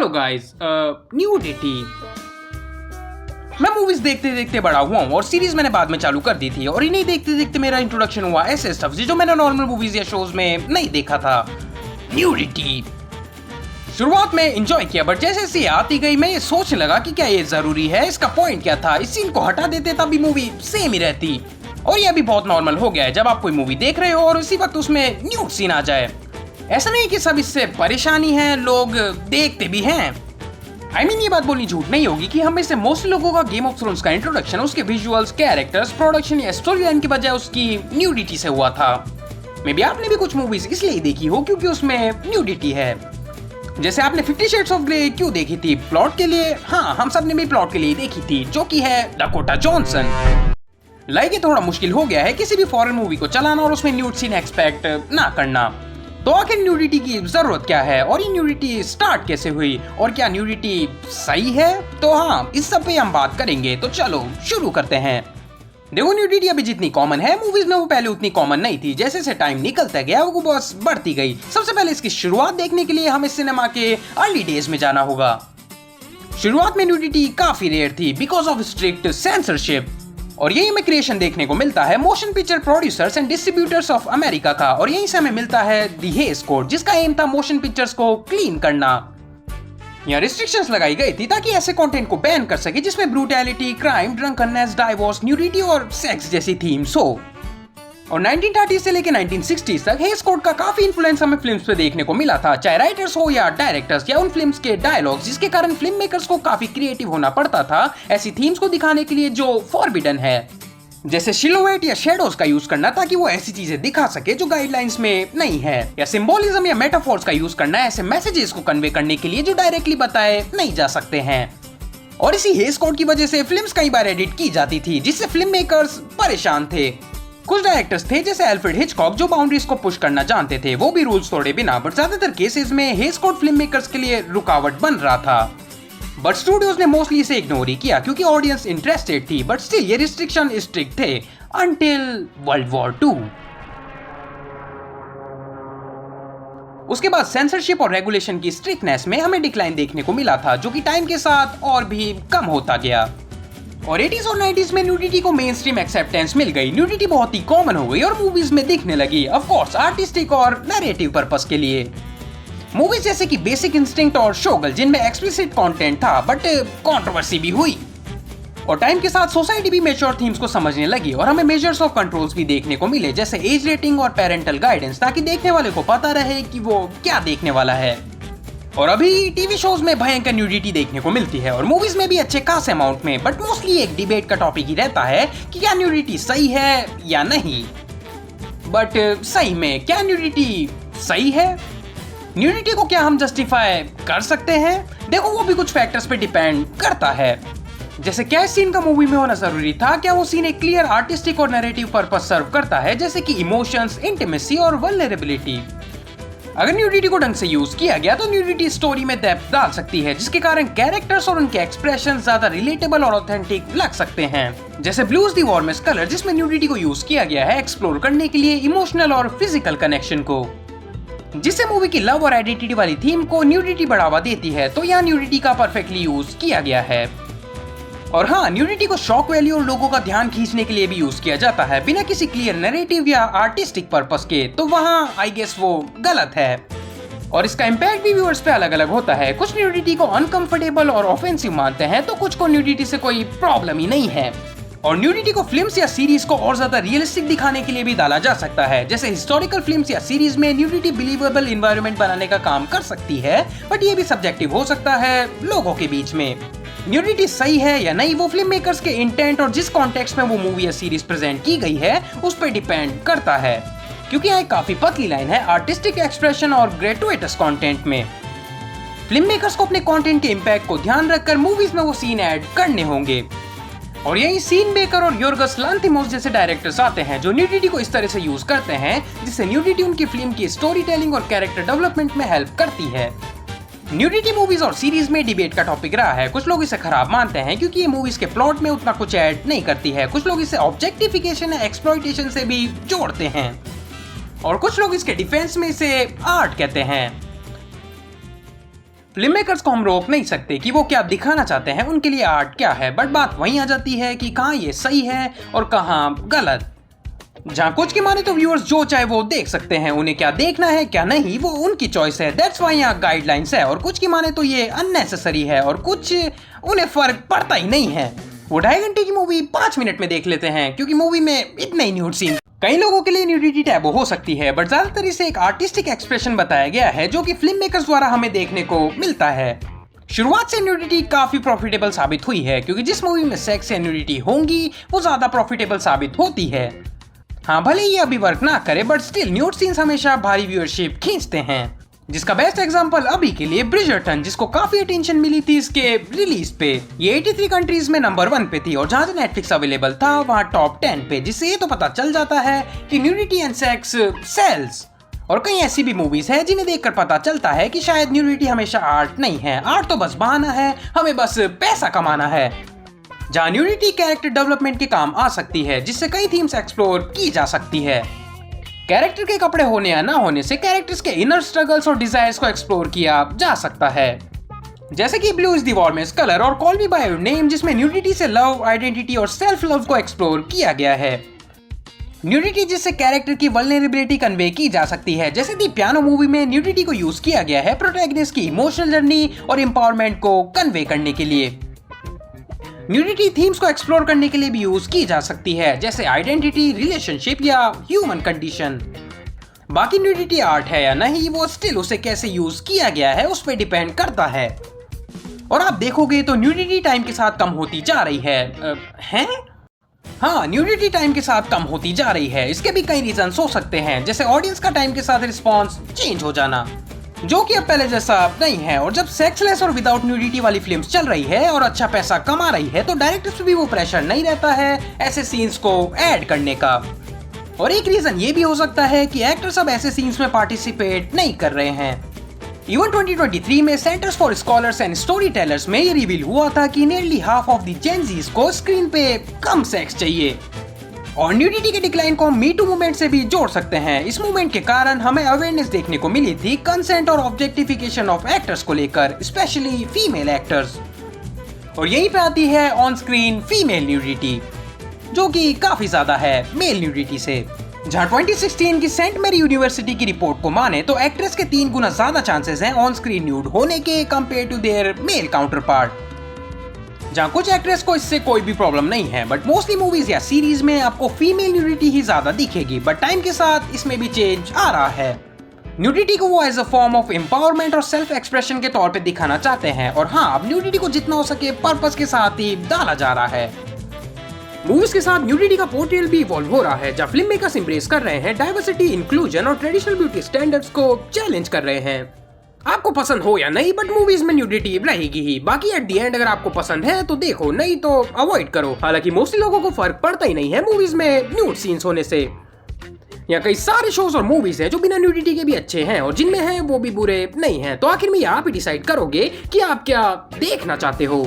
Hello guys, nudity. मैं movies देखते देखते बड़ा हुआ हूँ और सीरीज मैंने बाद में चालू कर दी थी और इन्हें देखते देखते मेरा इंट्रोडक्शन हुआ ऐसे स्टफ से जो मैंने नॉर्मल मूवीज या शोज में नहीं देखा था। न्यूडिटी शुरुआत में एंजॉय किया, बट जैसे जैसे आती गई मैं ये सोचने लगा कि क्या ये जरूरी है, इसका पॉइंट क्या था। इस सीन को हटा देते तब भी मूवी सेम ही रहती। और ये अभी बहुत नॉर्मल हो गया है जब आप कोई मूवी देख रहे हो और उसी वक्त उसमें न्यूड सीन आ जाए। ऐसा नहीं कि सब इससे परेशानी है, लोग देखते भी हैं। ये बात बोलनी झूठ नहीं होगी कि हम में से मोस्ट लोगों का गेम ऑफ थ्रोन्स का इंट्रोडक्शन उसके विजुअल्स, कैरेक्टर्स, प्रोडक्शन या स्टोरी लाइन की बजाय उसकी न्यूडिटी से हुआ था। मे बी आपने भी कुछ मूवीज इसलिए देखी हो क्योंकि उसमें न्यूडिटी है। जैसे आपने 50 शेड्स ऑफ ग्रे क्यों देखी थी? प्लॉट के लिए। हाँ, हम सब ने भी प्लॉट के लिए देखी थी, जो कि है डकोटा जॉनसन। लाइक ये थोड़ा मुश्किल हो गया है किसी भी फॉरेन मूवी को चलाना और उसमें न्यूड सीन एक्सपेक्ट ना करना। तो आखिर न्यूडिटी की जरूरत क्या है और ये न्यूडिटी स्टार्ट कैसे हुई और क्या न्यूडिटी सही है? तो हाँ, इस सब पे हम बात करेंगे। तो चलो शुरू करते हैं। देखो, न्यूडिटी अभी जितनी कॉमन है मूवीज में वो पहले उतनी कॉमन नहीं थी। जैसे जैसे टाइम निकलता गया वो बस बढ़ती गई। सबसे पहले इसकी शुरुआत देखने के लिए हमें सिनेमा के अर्ली डेज में जाना होगा। शुरुआत में न्यूडिटी काफी रेयर थी बिकॉज ऑफ स्ट्रिक्ट सेंसरशिप। और यही हमें क्रिएशन देखने को मिलता है motion picture producers and distributors of America का। और यहीं से हमें मिलता है द हेस कोड, जिसका एम था मोशन पिक्चर्स को क्लीन करना। यहाँ रिस्ट्रिक्शंस लगाई गई थी ताकि ऐसे कंटेंट को बैन कर सके जिसमें brutality, crime, drunkenness, divorce, nudity और सेक्स जैसी थीम्स हो। और 1930 से लेकर 1960 तक हेस कोड का काफी इन्फ्लुएंस हमें फिल्म्स पे देखने को मिला था, चाहे राइटर्स हो या डायरेक्टर्स या उन फिल्म्स के डायलॉग्स, जिसके कारण फिल्म मेकर्स को काफी क्रिएटिव होना पड़ता था ऐसी थीम्स को दिखाने के लिए जो फॉरबिडन है। जैसे सिलुएट या शेडोज का यूज करना ताकि वो ऐसी चीजें दिखा सके जो गाइडलाइंस में नहीं है, या सिंबोलिज्म या मेटाफोर्स का यूज करना ऐसे मैसेजेस को कन्वे करने के लिए जो डायरेक्टली बताए नहीं जा सकते हैं। और इसी हेस कोड की वजह से फिल्म्स कई बार एडिट की जाती थी, जिससे फिल्म मेकर्स परेशान थे। कुछ डायरेक्टर्स थे जैसे एल्फ्रेड हिचकॉक जो बाउंड्रीज को पुश करना जानते थे, वो भी रूल्स तोड़े बिना, बट ज्यादातर केसेस में हेस कोड फिल्म मेकर्स के लिए रुकावट बन रहा था। बट स्टूडियोज ने मोस्टली इसे इग्नोर ही किया क्योंकि ऑडियंस इंटरेस्टेड थी, बट स्टिल ये रिस्ट्रिक्शन स्ट्रिक्ट थे अंटिल वर्ल्ड वॉर 2। उसके बाद सेंसरशिप और रेगुलेशन की स्ट्रिक्टनेस में हमें डिक्लाइन देखने को मिला था, जो कि टाइम के साथ और भी कम होता गया। और 80s और 90s में न्यूडिटी को मेन स्ट्रीम एक्सेप्टेंस मिल गई। न्यूडिटी बहुत ही कॉमन हो गई और मूवीज में दिखने लगी, ऑफ कोर्स आर्टिस्टिक और नैरेटिव पर्पस के लिए। मूवीज जैसे कि बेसिक इंस्टिंक्ट और शोगल, जिनमें एक्सप्लिसिट कंटेंट था बट कंट्रोवर्सी भी हुई। और टाइम के साथ सोसाइटी भी मैच्योर थीम्स को समझने लगी और हमें मेजर्स ऑफ कंट्रोल्स भी देखने को मिले, जैसे एज रेटिंग और पेरेंटल गाइडेंस, ताकि देखने वाले को पता रहे कि वो क्या देखने वाला है। और अभी टीवी शोज में भयंकर न्यूडिटी देखने को मिलती है और मूवीज में भी अच्छे खास अमाउंट में, बट मोस्टली एक डिबेट का टॉपिक ही रहता है कि क्या न्यूडिटी सही है या नहीं। बट सही में क्या न्यूडिटी सही है? न्यूडिटी को क्या हम जस्टिफाई कर सकते हैं? देखो, वो भी कुछ फैक्टर्स पे डिपेंड करता है। जैसे क्या सीन का मूवी में होना जरूरी था? क्या वो सीन एक क्लियर आर्टिस्टिक और नैरेटिव पर्पस सर्व करता है, जैसे कि इमोशंस, इंटीमेसी और वल्नरेबिलिटी? अगर न्यूडिटी को ढंग से यूज किया गया तो न्यूडिटी स्टोरी में डेप्थ डाल सकती है, जिसके कारण कैरेक्टर्स और उनके एक्सप्रेशन ज्यादा रिलेटेबल और ऑथेंटिक लग सकते हैं। जैसे ब्लूज द वार्मेस्ट कलर, जिसमें न्यूडिटी को यूज किया गया है एक्सप्लोर करने के लिए इमोशनल और फिजिकल कनेक्शन को, जिससे मूवी की लव और आइडेंटिटी वाली थीम को न्यूडिटी बढ़ावा देती है। तो यहाँ न्यूडिटी का परफेक्टली यूज किया गया है। और हाँ, न्यूडिटी को शॉक वैल्यू और लोगों का ध्यान खींचने के लिए भी यूज किया जाता है बिना किसी क्लियर नैरेटिव या आर्टिस्टिक पर्पस के, तो वहाँ आई गेस वो गलत है। और इसका इम्पैक्ट भी व्यूअर्स पे अलग अलग होता है। कुछ न्यूडिटी को अनकंफर्टेबल और ऑफेंसिव मानते हैं, तो कुछ को न्यूडिटी से कोई प्रॉब्लम ही नहीं है। और न्यूडिटी को फिल्म्स या सीरीज को और ज्यादा रियलिस्टिक दिखाने के लिए भी डाला जा सकता है। जैसे हिस्टोरिकल फिल्म्स या सीरीज में न्यूडिटी बिलीवेबल एनवायरनमेंट बनाने का काम कर सकती है, बट ये भी सब्जेक्टिव हो सकता है लोगों के बीच में। न्यूडिटी सही है या नहीं वो फिल्म मेकर्स के इंटेंट और जिस कॉन्टेक्स्ट में वो मूवी या सीरीज प्रेजेंट की गई है उस पर डिपेंड करता है, क्योंकि यहाँ काफी पतली लाइन है आर्टिस्टिक एक्सप्रेशन और ग्रेटुइटस कंटेंट में। फिल्म मेकर्स को अपने कंटेंट के इम्पैक्ट को ध्यान रखकर मूवीज में वो सीन ऐड करने होंगे। और यही सीन मेकर और योर्गस लांथिमोस जैसे डायरेक्टर्स आते हैं जो न्यूडिटी को इस तरह से यूज करते हैं जिससे न्यूडिटी उनकी फिल्म की स्टोरी टेलिंग और कैरेक्टर डेवलपमेंट में हेल्प करती है। न्यूडिटी मूवीज और सीरीज में डिबेट का टॉपिक रहा है। कुछ लोग इसे खराब मानते हैं क्योंकि ये मूवीज के प्लॉट में उतना कुछ ऐड नहीं करती है। कुछ लोग इसे ऑब्जेक्टिफिकेशन या एक्सप्लॉइटेशन से भी जोड़ते हैं और कुछ लोग इसके डिफेंस में इसे आर्ट कहते हैं। फिल्म मेकर्स को हम रोक नहीं सकते कि वो क्या दिखाना चाहते हैं, उनके लिए आर्ट क्या है, बट बात वहीं आ जाती है कि कहाँ ये सही है और कहाँ गलत। जहाँ कुछ की माने तो व्यूअर्स जो चाहे वो देख सकते हैं, उन्हें क्या देखना है क्या नहीं वो उनकी चॉइस है, दैट्स वाई यहाँ गाइडलाइंस है। और कुछ की माने तो ये अननेसेसरी है और कुछ उन्हें फर्क पड़ता ही नहीं है। वो 2.5 घंटे की मूवी 5 मिनट में देख लेते हैं क्योंकि मूवी में इतने ही न्यूड सीन। कई लोगों के लिए न्यूडिटी टैबू हो सकती है, बट ज्यादातर इसे एक आर्टिस्टिक एक्सप्रेशन बताया गया है जो कि फिल्म मेकर्स द्वारा हमें देखने को मिलता है। शुरुआत से न्यूडिटी काफी प्रॉफिटेबल साबित हुई है क्योंकि जिस मूवी में सेक्स या न्यूडिटी होंगी वो ज्यादा प्रॉफिटेबल साबित होती है। हाँ, भले ये अभी वर्क ना करे बट स्टिल न्यूड सीन्स हमेशा भारी व्यूअरशिप खींचते हैं, जिसका बेस्ट एग्जांपल अभी के लिए ब्रिजर्टन, जिसको काफी अटेंशन मिली थी इसके रिलीज पे। ये 83 कंट्रीज में नंबर 1 पे थी और जहाँ से नेटफ्लिक्स अवेलेबल था वहाँ टॉप 10 पे, जिससे ये तो पता चल जाता है कि न्यूडिटी एंड सेक्स सेल्स। और कई ऐसी भी मूवीज है जिन्हें देखकर पता चलता है कि शायद न्यूडिटी हमेशा आर्ट नहीं है, आर्ट तो बस बहाना है, हमें बस पैसा कमाना है। जहाँ न्यूडिटी कैरेक्टर डेवलपमेंट के काम आ सकती है, जिससे कई थीम्स एक्सप्लोर की जा सकती है। कैरेक्टर के कपड़े होने या ना होने से कैरेक्टर्स के इनर स्ट्रगल्स और डिजायर्स को एक्सप्लोर किया जा सकता है, जैसे कि blue is the warmest colour और call me by your name, जिसमें न्यूडिटी से लव, आइडेंटिटी और सेल्फ लव को एक्सप्लोर किया गया है। न्यूडिटी जिससे कैरेक्टर की वल्नरेबिलिटी कन्वे की जा सकती है, जैसे दी पियानो मूवी में न्यूडिटी को यूज किया गया है प्रोटैगनिस्ट की इमोशनल जर्नी और एम्पावरमेंट को कन्वे करने के लिए। न्यूडिटी थीम्स को एक्सप्लोर करने के लिए भी यूज की जा सकती है, जैसे आइडेंटिटी, रिलेशनशिप या ह्यूमन कंडीशन। बाकी न्यूडिटी आर्ट है या नहीं वो स्टिल उसे कैसे यूज किया गया है उस पर डिपेंड करता है। और आप देखोगे तो न्यूडिटी टाइम के साथ कम होती जा रही है। हाँ, न्यूडिटी टाइम के साथ कम होती जा रही है। इसके भी कई रीजन हो सकते हैं, जैसे ऑडियंस का टाइम के साथ रिस्पॉन्स चेंज हो जाना, जो कि अब पहले जैसा नहीं है। और जब सेक्सलेस और विदाउट न्यूडिटी वाली फिल्म्स चल रही है और अच्छा पैसा कमा रही है तो डायरेक्टर्स पे भी वो प्रेशर नहीं रहता है ऐसे सीन्स को ऐड करने का। और एक रीजन ये भी हो सकता है कि एक्टर्स अब ऐसे सीन्स में पार्टिसिपेट नहीं कर रहे हैं। इवन 2023 में centres for scholars and story tellers में ये रिवील हुआ था कि nearly half of the Gen Zs को स्क्रीन पे कम सेक्स चाहिए। और न्यूडिटी के डिक्लाइन को हम मी टू मूवमेंट से भी जोड़ सकते हैं। इस मूवमेंट के कारण हमें अवेयरनेस देखने को मिली थी कंसेंट और ऑब्जेक्टिफिकेशन ऑफ एक्टर्स को लेकर, स्पेशली फीमेल एक्टर्स। और यहीं पे आती है ऑन स्क्रीन फीमेल न्यूडिटी, जो कि काफी ज्यादा है मेल न्यूडिटी से। जहां 2016 की सेंट मैरी यूनिवर्सिटी की रिपोर्ट को माने तो एक्ट्रेस के 3 गुना ज्यादा चांसेस हैं ऑन स्क्रीन न्यूड होने के compare to their male counterpart. जहाँ कुछ एक्ट्रेस को इससे कोई भी प्रॉब्लम नहीं है, बट मोस्टली मूवीज या सीरीज में आपको फीमेल न्यूडिटी ही ज्यादा दिखेगी। बट टाइम के साथ इसमें भी चेंज आ रहा है। न्यूडिटी को वो as a form of empowerment और सेल्फ एक्सप्रेशन के तौर पे दिखाना चाहते हैं। और हाँ, अब न्यूडिटी को जितना हो सके पर्पस के साथ ही डाला जा रहा है। मूवीज के साथ न्यूडिटी का पोर्ट्रेयल भी इवॉल्व हो रहा है, जहाँ फिल्म मेकर्स एम्ब्रेस कर रहे हैं डाइवर्सिटी, इंक्लूजन और ट्रेडिशनल ब्यूटी स्टैंडर्ड्स को चैलेंज कर रहे हैं। आपको पसंद हो या नहीं, बट मूवीज में न्यूडिटी रहेगी ही। बाकी एट दी एंड अगर आपको पसंद है तो देखो, नहीं तो अवॉइड करो। हालांकि मोस्टली लोगों को फर्क पड़ता ही नहीं है मूवीज में न्यूड सीन्स होने से। यहाँ कई सारे शोज और मूवीज हैं जो बिना न्यूडिटी के भी अच्छे हैं और जिनमें हैं वो भी बुरे नहीं हैं। तो आखिर में आप ही डिसाइड करोगे कि आप क्या देखना चाहते हो।